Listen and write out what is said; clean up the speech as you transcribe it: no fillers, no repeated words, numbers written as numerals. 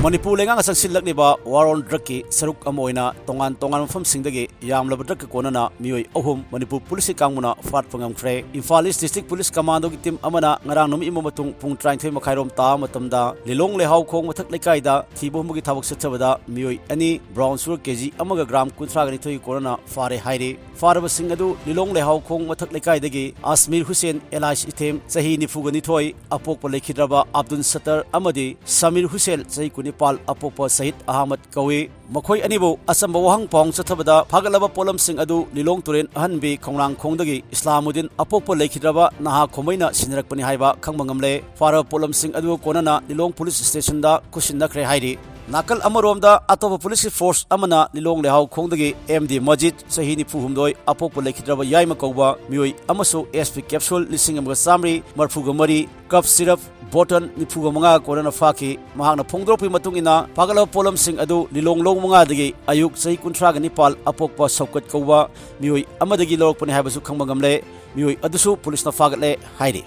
Manipuri lengang asang silakniba war on drug ki saruk amoina tongan mafam singdagi yamlaba drug Konnana Meeoi ahum Manipuri police kangmuna fat pangamkhre Imphal East District Police Commando ki team amana ngarang numi imatung pung 33 makhairom ta matamda lilong lehau khong mathak lekaida thibumugi thabak sathabada Meeoi ani brown sugar kg amaga gram 13 Konnana fare haire faraba singadu lilong lehau khong mathak lekaidagi Asmir Hussein Elias Item sahi nifugani thoi apok lekhidraba Abdul Sattar amadi Samir Hussein sahi Nepal apopa Sahid Ahmad Kawi Makhoi anibu asamba wahang pong sathabada phagalaba Potlam Singga adu lilong turen ahanbi khongrang khongdagi Islamuddin apopa lekhidraba naha khomaina sinarakpani haiba khangmangamle fara Potlam Singga adu Konnana lilong police station da kusinakre hairi nakal amaromda atopa police force amana lilong lehau khongdagi MD Majid sahi nifuhumdoi apopa lekhidraba yaima kauba Meeoi amasu SP capsule lising amaga samri marfuga mari cup syrup bottle nifuga manga Konnana faki mahakna phongdropi matungina phagalaba Potlam Singga adu lilong long manga dagi ayuk sahi 19 apokpa saukat kauba Meeoi amadagi lorokpani haibasu khangmangamle Meeoi adusu police na fagatle hairi